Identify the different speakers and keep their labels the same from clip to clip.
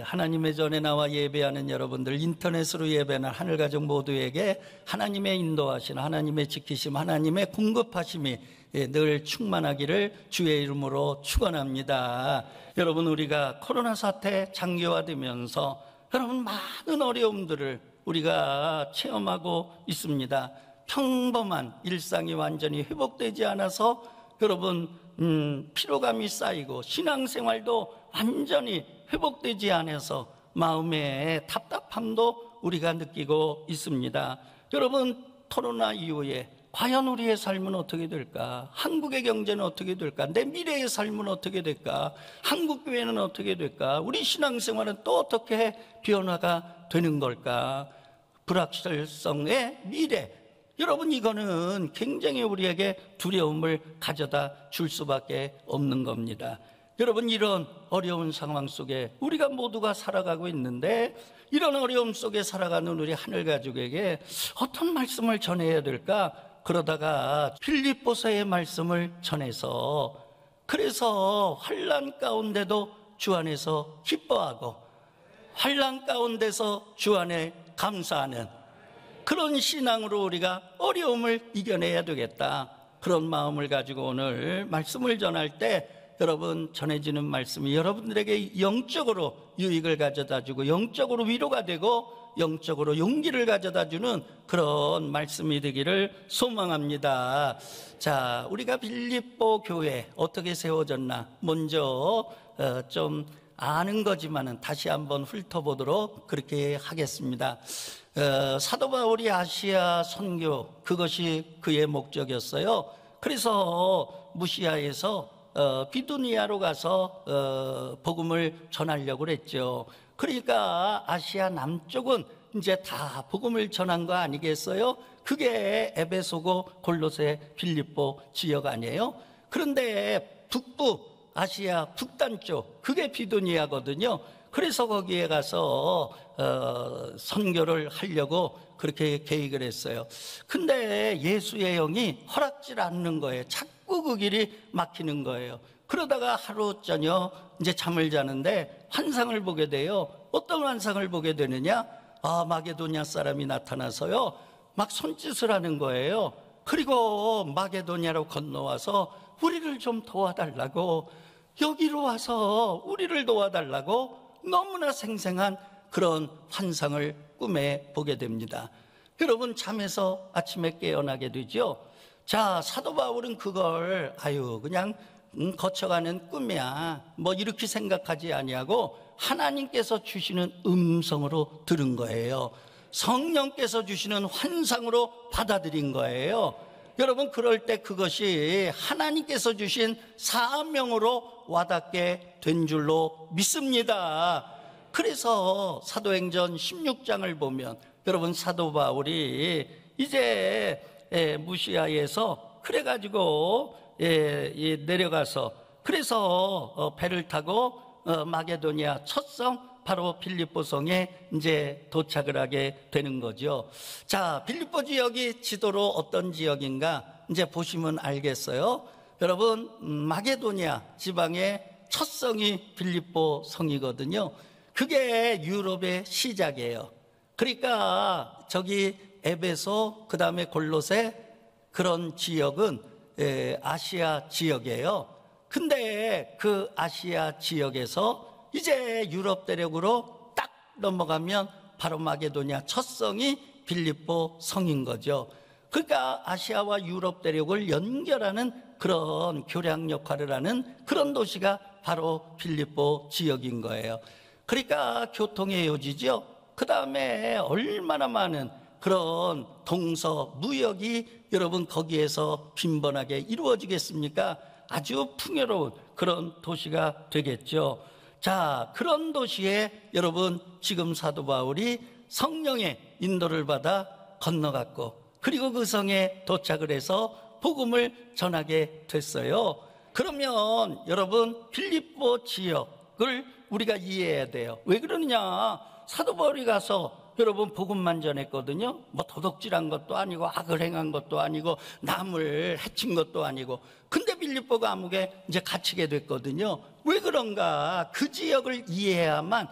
Speaker 1: 하나님의 전에 나와 예배하는 여러분들, 인터넷으로 예배하는 하늘가족 모두에게 하나님의 인도하심, 하나님의 지키심, 하나님의 공급하심이 늘 충만하기를 주의 이름으로 축원합니다. 여러분, 우리가 코로나 사태 장기화되면서 여러분 많은 어려움들을 우리가 체험하고 있습니다. 평범한 일상이 완전히 회복되지 않아서 여러분 피로감이 쌓이고 신앙생활도 완전히 회복되지 않아서 마음의 답답함도 우리가 느끼고 있습니다. 여러분, 코로나 이후에 과연 우리의 삶은 어떻게 될까? 한국의 경제는 어떻게 될까? 내 미래의 삶은 어떻게 될까? 한국교회는 어떻게 될까? 우리 신앙생활은 또 어떻게 변화가 되는 걸까? 불확실성의 미래, 여러분, 이거는 굉장히 우리에게 두려움을 가져다 줄 수밖에 없는 겁니다. 여러분, 이런 어려운 상황 속에 우리가 모두가 살아가고 있는데, 이런 어려움 속에 살아가는 우리 하늘가족에게 어떤 말씀을 전해야 될까? 그러다가 빌립보서의 말씀을 전해서, 그래서 환난 가운데도 주 안에서 기뻐하고 환난 가운데서 주 안에 감사하는 그런 신앙으로 우리가 어려움을 이겨내야 되겠다, 그런 마음을 가지고 오늘 말씀을 전할 때 여러분, 전해지는 말씀이 여러분들에게 영적으로 유익을 가져다주고 영적으로 위로가 되고 영적으로 용기를 가져다주는 그런 말씀이 되기를 소망합니다. 자, 우리가 빌립보 교회 어떻게 세워졌나 먼저 좀 아는 거지만은 다시 한번 훑어보도록 그렇게 하겠습니다. 사도 바울이 아시아 선교, 그것이 그의 목적이었어요. 그래서 무시아에서 비두니아로 가서 복음을 전하려고 그랬죠. 그러니까 아시아 남쪽은 이제 다 복음을 전한 거 아니겠어요? 그게 에베소고 골로새 빌립보 지역 아니에요? 그런데 북부 아시아 북단 쪽, 그게 비두니아거든요. 그래서 거기에 가서 선교를 하려고 그렇게 계획을 했어요. 근데 예수의 영이 허락질 않는 거예요. 자꾸 그 길이 막히는 거예요. 그러다가 하루 저녁 이제 잠을 자는데 환상을 보게 돼요. 어떤 환상을 보게 되느냐? 마게도냐 사람이 나타나서요, 막 손짓을 하는 거예요. 그리고 마게도냐로 건너와서 우리를 좀 도와달라고, 여기로 와서 우리를 도와달라고 너무나 생생한 그런 환상을 꿈에 보게 됩니다. 여러분, 잠에서 아침에 깨어나게 되죠. 자, 사도 바울은 그걸 그냥 거쳐가는 꿈이야, 뭐 이렇게 생각하지 아니하고 하나님께서 주시는 음성으로 들은 거예요. 성령께서 주시는 환상으로 받아들인 거예요. 여러분, 그럴 때 그것이 하나님께서 주신 사명으로 와닿게 된 줄로 믿습니다. 그래서 사도행전 16장을 보면 여러분, 사도 바울이 이제 무시아에서 그래가지고 내려가서, 그래서 배를 타고 마게도니아 첫 성 바로 빌립보 성에 이제 도착을 하게 되는 거죠. 자, 빌립보 지역이 지도로 어떤 지역인가 이제 보시면 알겠어요. 여러분, 마게도니아 지방의 첫 성이 빌립보 성이거든요. 그게 유럽의 시작이에요. 그러니까 저기 에베소, 그 다음에 골로새, 그런 지역은 아시아 지역이에요. 근데 그 아시아 지역에서 이제 유럽 대륙으로 딱 넘어가면 바로 마게도니아 첫 성이 빌립보 성인 거죠. 그러니까 아시아와 유럽 대륙을 연결하는 그런 교량 역할을 하는 그런 도시가 바로 빌립보 지역인 거예요. 그러니까 교통의 요지죠. 그 다음에 얼마나 많은 그런 동서 무역이 여러분 거기에서 빈번하게 이루어지겠습니까? 아주 풍요로운 그런 도시가 되겠죠. 자, 그런 도시에 여러분 지금 사도 바울이 성령의 인도를 받아 건너갔고, 그리고 그 성에 도착을 해서 복음을 전하게 됐어요. 그러면 여러분, 빌립보 지역을 우리가 이해해야 돼요. 왜 그러느냐? 사도 바울이 가서 여러분 복음만 전했거든요. 뭐 도둑질한 것도 아니고 악을 행한 것도 아니고 남을 해친 것도 아니고. 근데 빌립보 감옥에 이제 갇히게 됐거든요. 왜 그런가? 그 지역을 이해해야만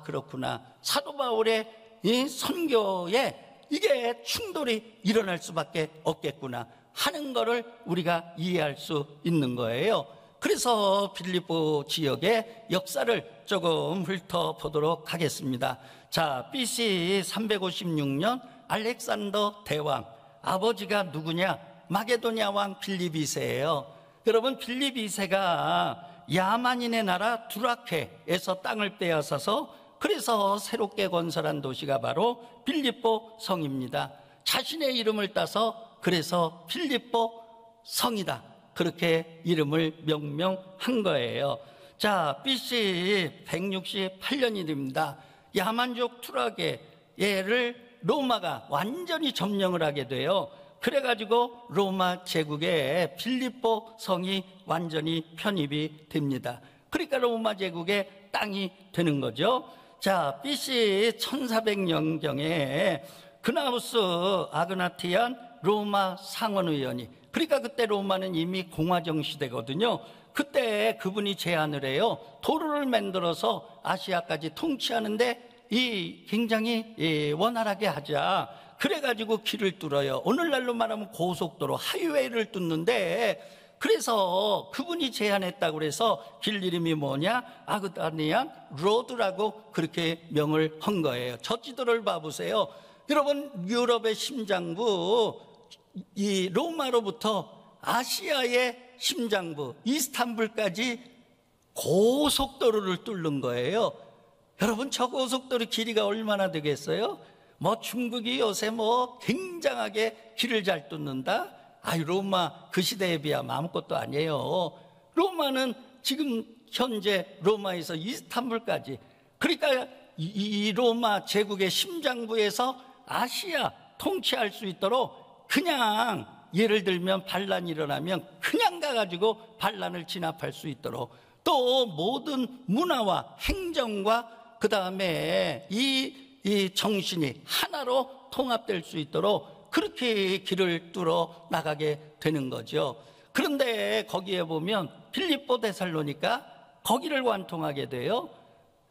Speaker 1: 그렇구나, 사도 바울의 이 선교에 이게 충돌이 일어날 수밖에 없겠구나 하는 것을 우리가 이해할 수 있는 거예요. 그래서 빌립보 지역의 역사를 조금 훑어보도록 하겠습니다. 자, BC 356년 알렉산더 대왕, 아버지가 누구냐? 마게도냐 왕 빌립 2세예요. 여러분, 빌립 2세가 야만인의 나라 두라케에서 땅을 빼앗아서 그래서 새롭게 건설한 도시가 바로 빌립보 성입니다. 자신의 이름을 따서 그래서 빌립보 성이다, 그렇게 이름을 명명한 거예요. 자, BC 168년이 됩니다. 야만족 투라게를 로마가 완전히 점령을 하게 돼요. 그래가지고 로마 제국에 빌립보 성이 완전히 편입이 됩니다. 그러니까 로마 제국의 땅이 되는 거죠. 자, BC 1400년경에 그나우스 아그나티안 로마 상원의원이, 그러니까 그때 로마는 이미 공화정 시대거든요. 그때 그분이 제안을 해요. 도로를 만들어서 아시아까지 통치하는데 굉장히 원활하게 하자. 그래가지고 길을 뚫어요. 오늘날로 말하면 고속도로, 하이웨이를 뚫는데, 그래서 그분이 제안했다고 그래서 길 이름이 뭐냐? 아그다니안 로드라고 그렇게 명을 한 거예요. 저 지도를 봐보세요. 여러분, 유럽의 심장부 이 로마로부터 아시아의 심장부 이스탄불까지 고속도로를 뚫는 거예요. 여러분, 저 고속도로 길이가 얼마나 되겠어요? 중국이 요새 굉장하게 길을 잘 뚫는다? 로마 그 시대에 비하면 아무것도 아니에요. 로마는 지금 현재 로마에서 이스탄불까지, 그러니까 이 로마 제국의 심장부에서 아시아 통치할 수 있도록 그냥, 예를 들면 반란이 일어나면 그냥 가가지고 반란을 진압할 수 있도록, 또 모든 문화와 행정과 그 다음에 이 정신이 하나로 통합될 수 있도록 그렇게 길을 뚫어 나가게 되는 거죠. 그런데 거기에 보면 빌립보 데살로니가 거기를 완통하게 돼요.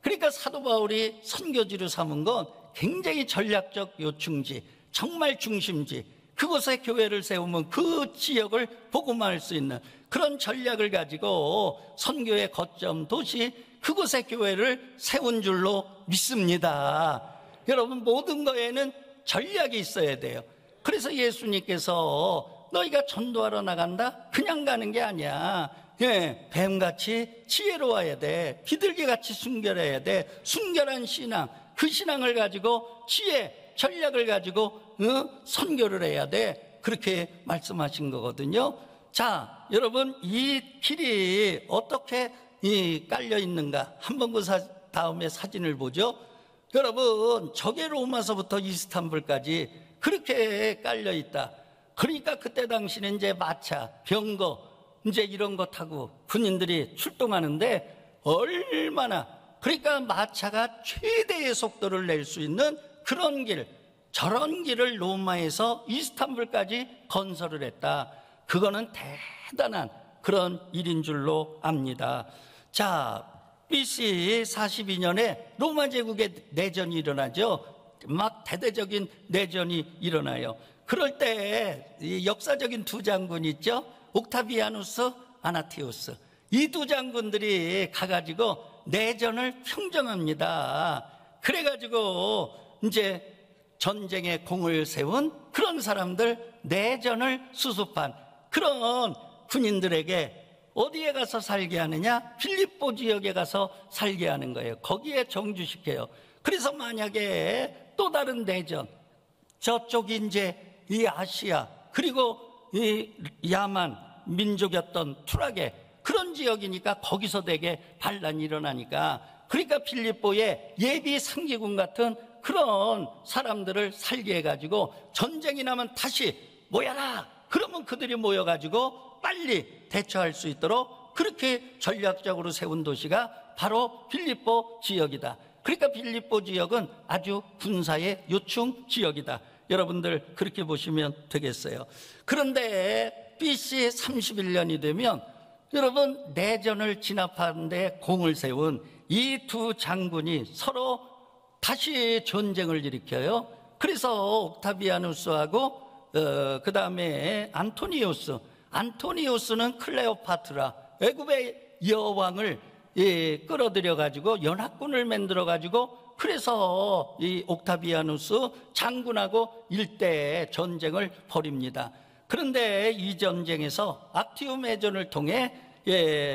Speaker 1: 그러니까 사도 바울이 선교지로 삼은 건 굉장히 전략적 요충지, 정말 중심지, 그곳에 교회를 세우면 그 지역을 복음화할 수 있는 그런 전략을 가지고 선교의 거점 도시, 그곳에 교회를 세운 줄로 믿습니다. 여러분, 모든 거에는 전략이 있어야 돼요. 그래서 예수님께서 너희가 전도하러 나간다? 그냥 가는 게 아니야. 뱀같이 지혜로워야 돼. 비둘기같이 순결해야 돼. 순결한 신앙, 그 신앙을 가지고 지혜, 전략을 가지고 선교를 해야 돼. 그렇게 말씀하신 거거든요. 자, 여러분, 이 길이 어떻게 깔려 있는가? 한번 그 다음에 사진을 보죠. 여러분, 저게 로마서부터 이스탄불까지 그렇게 깔려 있다. 그러니까 그때 당시는 이제 마차, 병거, 이제 이런 거 타고 군인들이 출동하는데 얼마나, 그러니까 마차가 최대의 속도를 낼 수 있는 그런 길, 저런 길을 로마에서 이스탄불까지 건설을 했다. 그거는 대단한 그런 일인 줄로 압니다. 자, BC 42년에 로마 제국의 내전이 일어나죠. 막 대대적인 내전이 일어나요. 그럴 때 이 역사적인 두 장군 있죠. 옥타비아누스, 아나티우스. 이 두 장군들이 가가지고 내전을 평정합니다. 그래가지고 이제 전쟁에 공을 세운 그런 사람들, 내전을 수습한 그런 군인들에게 어디에 가서 살게 하느냐? 빌립보 지역에 가서 살게 하는 거예요. 거기에 정주시켜요. 그래서 만약에 또 다른 내전, 저쪽이 이제 이 아시아, 그리고 이 야만 민족이었던 투라게, 그런 지역이니까 거기서 되게 반란이 일어나니까, 그러니까 빌립보에 예비 상기군 같은 그런 사람들을 살게 해가지고 전쟁이 나면 다시 모여라! 그러면 그들이 모여가지고 빨리 대처할 수 있도록 그렇게 전략적으로 세운 도시가 바로 빌립보 지역이다. 그러니까 빌립보 지역은 아주 군사의 요충 지역이다. 여러분들 그렇게 보시면 되겠어요. 그런데 BC 31년이 되면 여러분, 내전을 진압하는 데 공을 세운 이 두 장군이 서로 다시 전쟁을 일으켜요. 그래서 옥타비아누스하고 그 다음에 안토니우스는 클레오파트라, 애굽의 여왕을 끌어들여 가지고 연합군을 만들어 가지고, 그래서 이 옥타비아누스 장군하고 일대 전쟁을 벌입니다. 그런데 이 전쟁에서 악티움 해전을 통해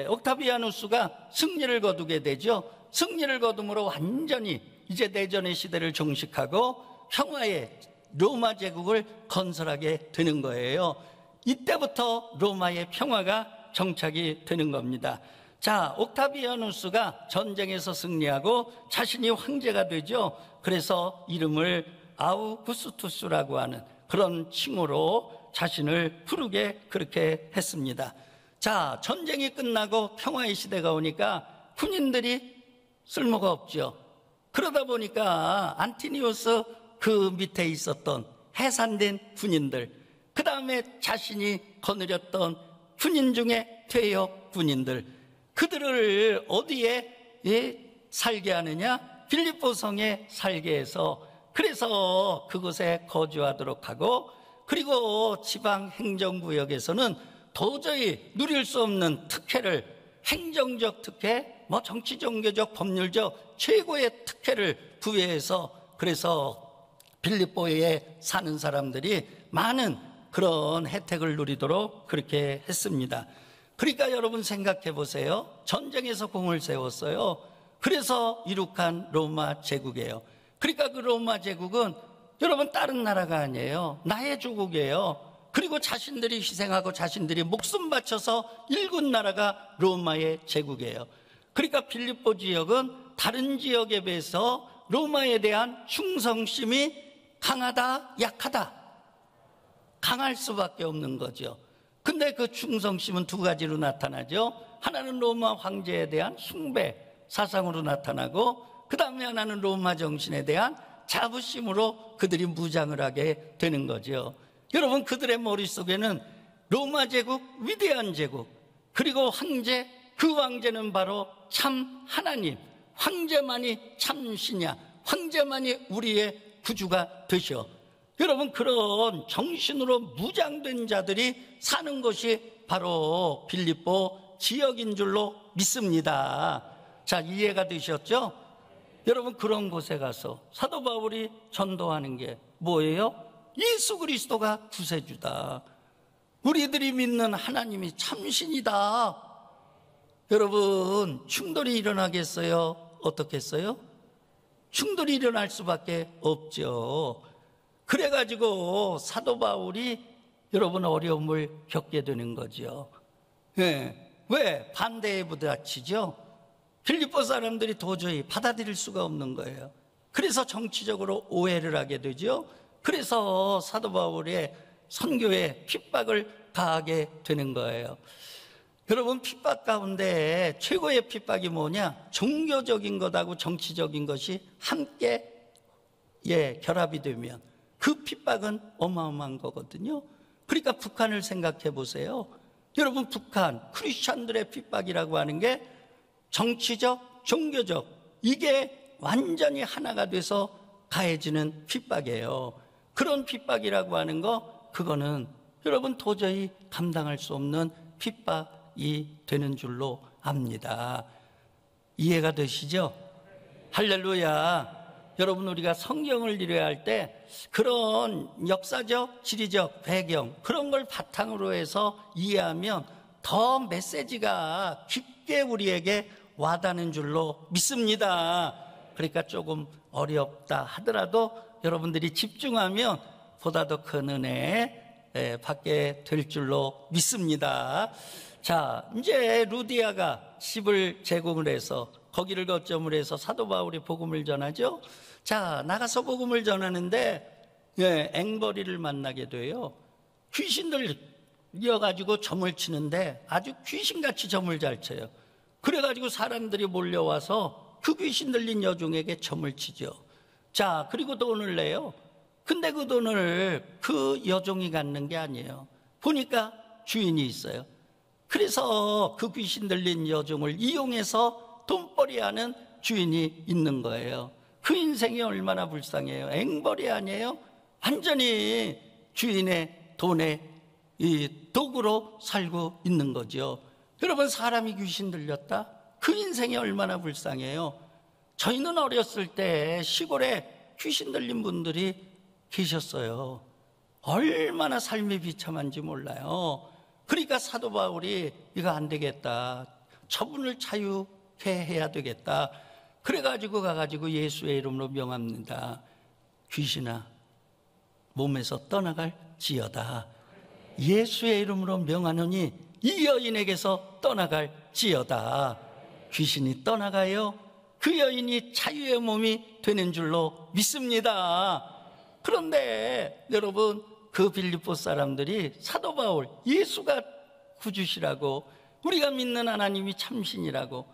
Speaker 1: 옥타비아누스가 승리를 거두게 되죠. 승리를 거둠으로 완전히 이제 내전의 시대를 종식하고 평화의 로마 제국을 건설하게 되는 거예요. 이때부터 로마의 평화가 정착이 되는 겁니다. 자, 옥타비아누스가 전쟁에서 승리하고 자신이 황제가 되죠. 그래서 이름을 아우구스투스라고 하는 그런 칭호로 자신을 부르게 그렇게 했습니다. 자, 전쟁이 끝나고 평화의 시대가 오니까 군인들이 쓸모가 없죠. 그러다 보니까 안티니우스 그 밑에 있었던 해산된 군인들, 그 다음에 자신이 거느렸던 군인 중에 퇴역 군인들, 그들을 어디에 살게 하느냐? 빌립보성에 살게 해서, 그래서 그곳에 거주하도록 하고, 그리고 지방 행정구역에서는 도저히 누릴 수 없는 특혜를, 행정적 특혜, 정치 종교적 법률적 최고의 특혜를 부여해서, 그래서 빌립보에 사는 사람들이 많은 그런 혜택을 누리도록 그렇게 했습니다. 그러니까 여러분 생각해 보세요. 전쟁에서 공을 세웠어요. 그래서 이룩한 로마 제국이에요. 그러니까 그 로마 제국은 여러분 다른 나라가 아니에요. 나의 조국이에요. 그리고 자신들이 희생하고 자신들이 목숨 바쳐서 일군 나라가 로마의 제국이에요. 그러니까 빌립보 지역은 다른 지역에 비해서 로마에 대한 충성심이 강하다, 약하다? 강할 수밖에 없는 거죠. 근데 그 충성심은 두 가지로 나타나죠. 하나는 로마 황제에 대한 숭배 사상으로 나타나고, 그 다음에 하나는 로마 정신에 대한 자부심으로 그들이 무장을 하게 되는 거죠. 여러분, 그들의 머릿속에는 로마 제국, 위대한 제국, 그리고 황제, 그 황제는 바로 참 하나님, 황제만이 참 신이야, 황제만이 우리의 구주가 되셔. 여러분, 그런 정신으로 무장된 자들이 사는 것이 바로 빌립보 지역인 줄로 믿습니다. 자, 이해가 되셨죠? 여러분, 그런 곳에 가서 사도 바울이 전도하는 게 뭐예요? 예수 그리스도가 구세주다, 우리들이 믿는 하나님이 참신이다. 여러분, 충돌이 일어나겠어요? 어떻겠어요? 충돌이 일어날 수밖에 없죠. 그래가지고 사도 바울이 여러분 어려움을 겪게 되는 거죠. 왜? 반대에 부딪히죠. 빌립보 사람들이 도저히 받아들일 수가 없는 거예요. 그래서 정치적으로 오해를 하게 되죠. 그래서 사도 바울의 선교에 핍박을 가하게 되는 거예요. 여러분, 핍박 가운데 최고의 핍박이 뭐냐? 종교적인 것하고 정치적인 것이 함께 결합이 되면 그 핍박은 어마어마한 거거든요. 그러니까 북한을 생각해 보세요. 여러분, 북한 크리스찬들의 핍박이라고 하는 게 정치적, 종교적, 이게 완전히 하나가 돼서 가해지는 핍박이에요. 그런 핍박이라고 하는 거, 그거는 여러분 도저히 감당할 수 없는 핍박이 되는 줄로 압니다. 이해가 되시죠? 할렐루야. 여러분, 우리가 성경을 이해할 할 때 그런 역사적, 지리적 배경, 그런 걸 바탕으로 해서 이해하면 더 메시지가 깊게 우리에게 와닿는 줄로 믿습니다. 그러니까 조금 어렵다 하더라도 여러분들이 집중하면 보다 더 큰 은혜 받게 될 줄로 믿습니다. 자, 이제 루디아가 집을 제공을 해서 거기를 거점으로 해서 사도 바울이 복음을 전하죠. 자, 나가서 복음을 전하는데 앵벌이를 만나게 돼요. 귀신들 이어가지고 점을 치는데 아주 귀신같이 점을 잘 쳐요. 그래가지고 사람들이 몰려와서 그 귀신 들린 여종에게 점을 치죠. 자, 그리고 돈을 내요. 근데 그 돈을 그 여종이 갖는 게 아니에요. 보니까 주인이 있어요. 그래서 그 귀신 들린 여종을 이용해서 돈벌이하는 주인이 있는 거예요. 그 인생이 얼마나 불쌍해요. 앵벌이 아니에요? 완전히 주인의 돈의 이 도구로 살고 있는 거죠. 여러분, 사람이 귀신 들렸다? 그 인생이 얼마나 불쌍해요. 저희는 어렸을 때 시골에 귀신 들린 분들이 계셨어요. 얼마나 삶이 비참한지 몰라요. 그러니까 사도 바울이 이거 안 되겠다, 저분을 자유케 해야 되겠다, 그래가지고 가가지고 예수의 이름으로 명합니다. 귀신아, 몸에서 떠나갈지어다. 예수의 이름으로 명하노니 이 여인에게서 떠나갈지어다. 귀신이 떠나가요. 그 여인이 자유의 몸이 되는 줄로 믿습니다. 그런데 여러분, 그 빌립보 사람들이 사도 바울, 예수가 구주시라고, 우리가 믿는 하나님이 참신이라고,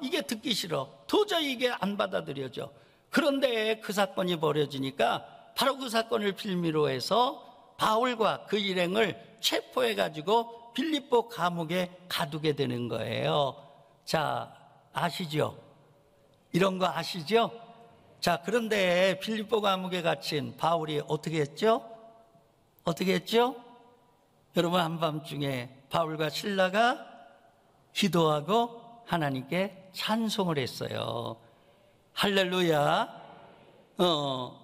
Speaker 1: 이게 듣기 싫어. 도저히 이게 안 받아들여져. 그런데 그 사건이 벌어지니까 바로 그 사건을 빌미로 해서 바울과 그 일행을 체포해가지고 빌립보 감옥에 가두게 되는 거예요. 자, 아시죠? 이런 거 아시죠? 자, 그런데 빌립보 감옥에 갇힌 바울이 어떻게 했죠? 어떻게 했죠? 여러분, 한밤중에 바울과 실라가 기도하고 하나님께 찬송을 했어요. 할렐루야.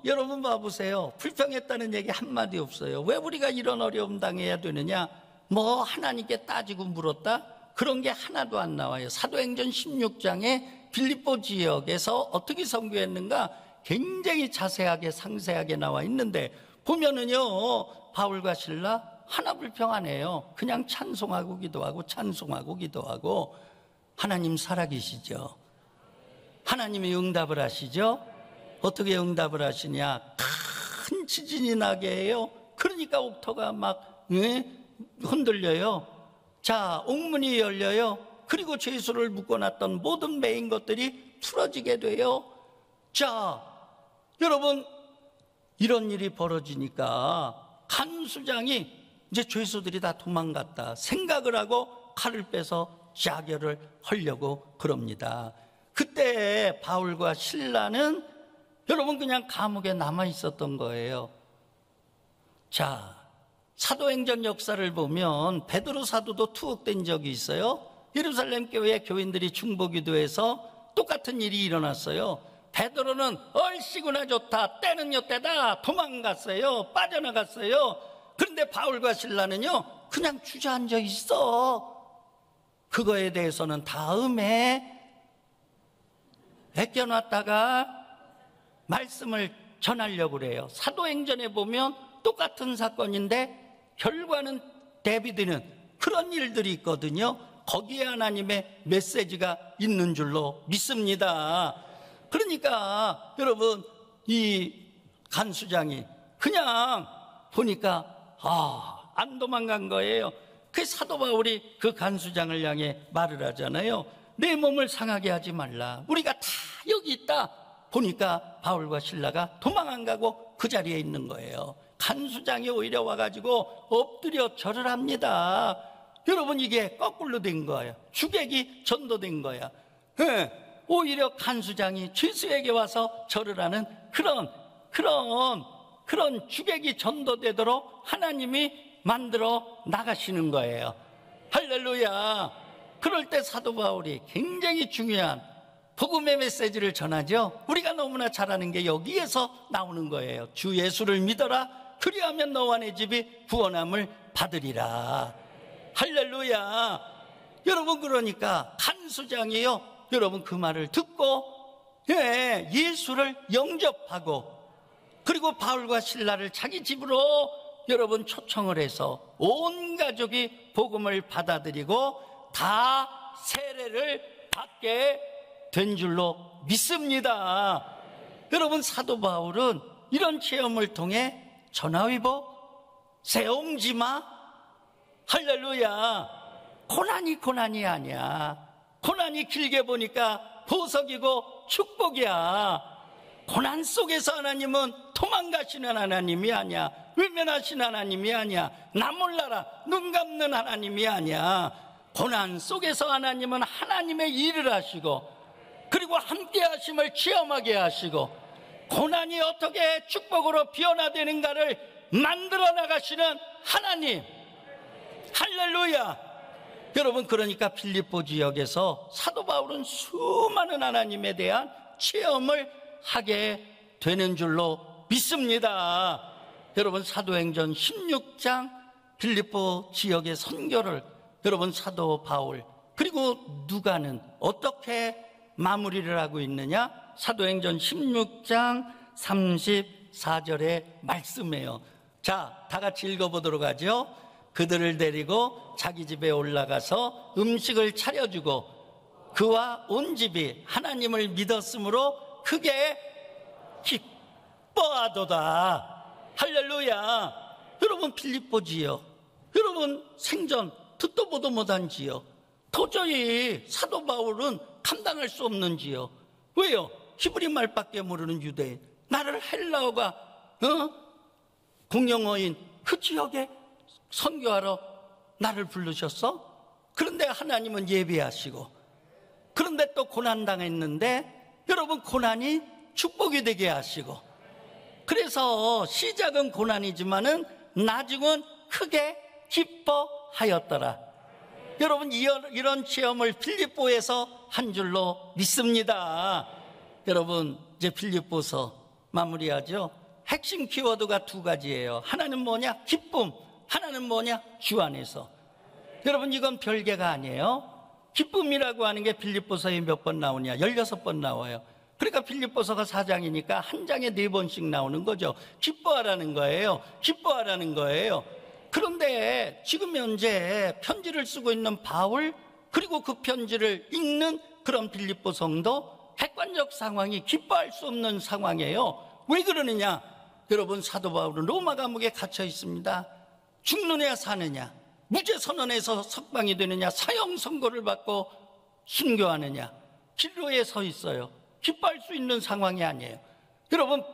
Speaker 1: 여러분 봐보세요. 불평했다는 얘기 한마디 없어요. 왜 우리가 이런 어려움 당해야 되느냐? 뭐 하나님께 따지고 물었다? 그런 게 하나도 안 나와요. 사도행전 16장에 빌립보 지역에서 어떻게 선교했는가 굉장히 자세하게 상세하게 나와 있는데, 보면은요, 바울과 실라 하나 불평 안 해요. 그냥 찬송하고 기도하고 찬송하고 기도하고. 하나님 살아계시죠? 하나님이 응답을 하시죠? 어떻게 응답을 하시냐? 큰 지진이 나게 해요. 그러니까 옥토가 막 흔들려요. 자, 옥문이 열려요. 그리고 죄수를 묶어놨던 모든 매인 것들이 풀어지게 돼요. 자, 여러분, 이런 일이 벌어지니까 간수장이 이제 죄수들이 다 도망갔다 생각을 하고 칼을 빼서 자결을 하려고 그럽니다. 그때 바울과 실라는 여러분 그냥 감옥에 남아 있었던 거예요. 자, 사도행전 역사를 보면 베드로 사도도 투옥된 적이 있어요. 예루살렘 교회 교인들이 중보기도해서 똑같은 일이 일어났어요. 베드로는 얼씨구나 좋다, 때는요 때다, 도망갔어요, 빠져나갔어요. 그런데 바울과 실라는요 그냥 주저앉아 있어. 그거에 대해서는 다음에 맡겨놨다가 말씀을 전하려고 그래요. 사도행전에 보면 똑같은 사건인데 결과는 대비되는 그런 일들이 있거든요. 거기에 하나님의 메시지가 있는 줄로 믿습니다. 그러니까 여러분, 이 간수장이 그냥 보니까 안 도망간 거예요. 그 사도 바울이 그 간수장을 향해 말을 하잖아요. 내 몸을 상하게 하지 말라. 우리가 다 여기 있다. 보니까 바울과 실라가 도망 안 가고 그 자리에 있는 거예요. 간수장이 오히려 와가지고 엎드려 절을 합니다. 여러분, 이게 거꾸로 된 거예요. 주객이 전도된 거야. 오히려 간수장이 죄수에게 와서 절을 하는 그런 주객이 전도되도록 하나님이 만들어 나가시는 거예요. 할렐루야. 그럴 때 사도 바울이 굉장히 중요한 복음의 메시지를 전하죠. 우리가 너무나 잘하는 게 여기에서 나오는 거예요. 주 예수를 믿어라. 그리하면 너와 내 집이 구원함을 받으리라. 할렐루야. 여러분, 그러니까 간수장이요, 여러분 그 말을 듣고 예수를 영접하고, 그리고 바울과 실라를 자기 집으로 여러분 초청을 해서 온 가족이 복음을 받아들이고 다 세례를 받게 된 줄로 믿습니다. 여러분, 사도 바울은 이런 체험을 통해 전화위복, 새엄지마, 할렐루야, 고난이 아니야. 고난이 길게 보니까 보석이고 축복이야. 고난 속에서 하나님은 도망가시는 하나님이 아니야. 외면하시는 하나님이 아니야. 나 몰라라 눈 감는 하나님이 아니야. 고난 속에서 하나님은 하나님의 일을 하시고, 그리고 함께 하심을 체험하게 하시고, 고난이 어떻게 축복으로 변화되는가를 만들어 나가시는 하나님. 할렐루야. 여러분, 그러니까 빌립보 지역에서 사도 바울은 수많은 하나님에 대한 체험을 하게 되는 줄로 믿습니다. 여러분, 사도행전 16장 빌립보 지역의 선교를 여러분 사도 바울 그리고 누가는 어떻게 마무리를 하고 있느냐? 사도행전 16장 34절의 말씀이에요. 자, 다 같이 읽어보도록 하죠. 그들을 데리고 자기 집에 올라가서 음식을 차려주고 그와 온 집이 하나님을 믿었으므로 크게 기뻐하도다. 할렐루야. 여러분, 빌립보 지역, 여러분 생전 듣도 보도 못한 지역, 도저히 사도 바울은 감당할 수 없는 지역. 왜요? 히브리 말밖에 모르는 유대인, 나를 헬라어가 공용어인 그 지역에 선교하러 나를 부르셨어? 그런데 하나님은 예배하시고, 그런데 또 고난당했는데 여러분, 고난이 축복이 되게 하시고, 그래서 시작은 고난이지만은 나중은 크게 기뻐하였더라. 여러분, 이런 체험을 빌립보에서 한 줄로 믿습니다. 여러분, 이제 빌립보서 마무리하죠. 핵심 키워드가 두 가지예요. 하나는 뭐냐? 기쁨. 하나는 뭐냐? 주 안에서. 여러분, 이건 별개가 아니에요. 기쁨이라고 하는 게 빌립보서에 몇 번 나오냐? 16번 나와요. 그러니까 빌립보서가 4장이니까 한 장에 4번씩 나오는 거죠. 기뻐하라는 거예요. 기뻐하라는 거예요. 그런데 지금 현재 편지를 쓰고 있는 바울, 그리고 그 편지를 읽는 그런 빌립보 성도, 객관적 상황이 기뻐할 수 없는 상황이에요. 왜 그러느냐? 여러분, 사도 바울은 로마 감옥에 갇혀 있습니다. 죽느냐 사느냐, 무죄 선언에서 석방이 되느냐, 사형 선고를 받고 순교하느냐, 길로에 서 있어요. 기뻐할 수 있는 상황이 아니에요. 여러분,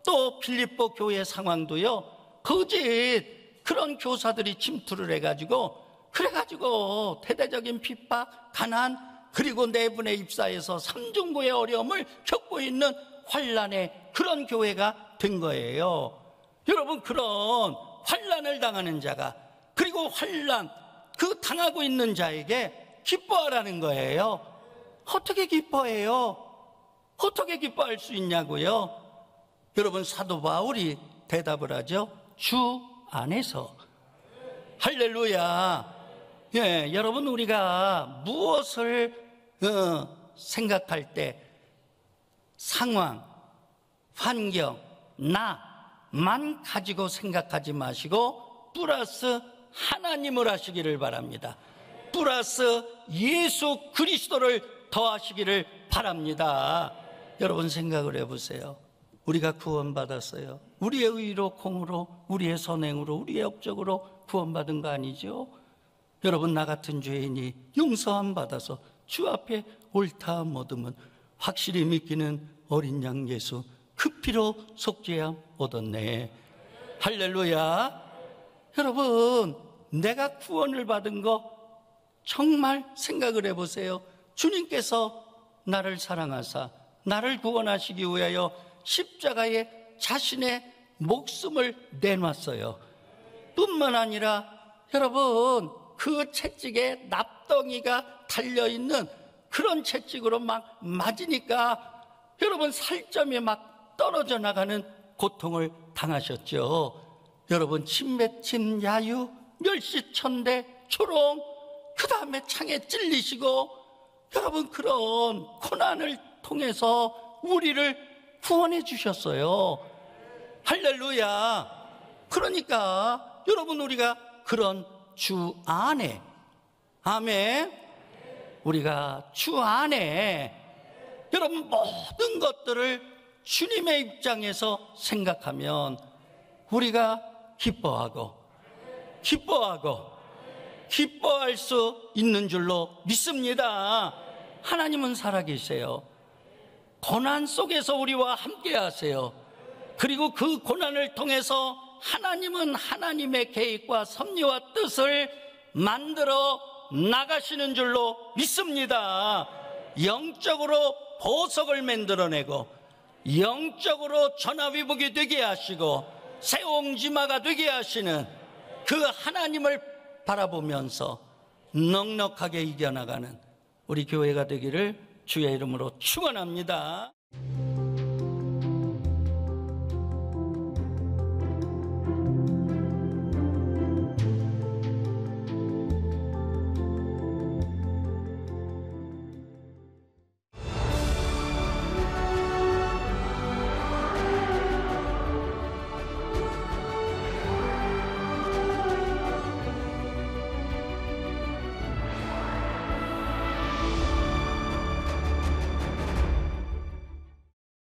Speaker 1: 또 빌립보 교회 상황도요, 거짓 그런 교사들이 침투를 해가지고, 그래가지고 대대적인 핍박, 가난, 그리고 내분의 입사에서 삼중고의 어려움을 겪고 있는 환란의 그런 교회가 된 거예요. 여러분, 그런 환란을 당하는 자가, 그리고 환란 그 당하고 있는 자에게 기뻐하라는 거예요. 어떻게 기뻐해요? 어떻게 기뻐할 수 있냐고요? 여러분, 사도 바울이 대답을 하죠. 주 안에서. 할렐루야. 예, 여러분, 우리가 무엇을 생각할 때 상황, 환경, 나만 가지고 생각하지 마시고 플러스 하나님을 하시기를 바랍니다. 플러스 예수 그리스도를 더하시기를 바랍니다. 여러분, 생각을 해보세요. 우리가 구원받았어요. 우리의 의로, 공으로, 우리의 선행으로, 우리의 업적으로 구원받은 거 아니죠? 여러분, 나 같은 죄인이 용서함 받아서 주 앞에 옳다 못음은 확실히 믿기는 어린 양 예수 그 피로 속죄함 얻었네. 할렐루야. 여러분, 내가 구원을 받은 거 정말 생각을 해보세요. 주님께서 나를 사랑하사 나를 구원하시기 위하여 십자가에 자신의 목숨을 내놨어요. 뿐만 아니라 여러분, 그 채찍에 납덩이가 달려있는 그런 채찍으로 막 맞으니까 여러분, 살점이 막 떨어져 나가는 고통을 당하셨죠. 여러분, 침맺힌 야유, 멸시천대, 초롱, 그 다음에 창에 찔리시고, 여러분, 그런 고난을 통해서 우리를 구원해 주셨어요. 할렐루야. 그러니까 여러분, 우리가 그런 주 안에, 아멘, 우리가 주 안에 여러분 모든 것들을 주님의 입장에서 생각하면 우리가 기뻐할 수 있는 줄로 믿습니다. 하나님은 살아계세요. 고난 속에서 우리와 함께 하세요. 그리고 그 고난을 통해서 하나님은 하나님의 계획과 섭리와 뜻을 만들어 나가시는 줄로 믿습니다. 영적으로 보석을 만들어내고 영적으로 전화위복이 되게 하시고 새 옹지마가 되게 하시는 그 하나님을 바라보면서 넉넉하게 이겨나가는 우리 교회가 되기를 주의 이름으로 축원합니다.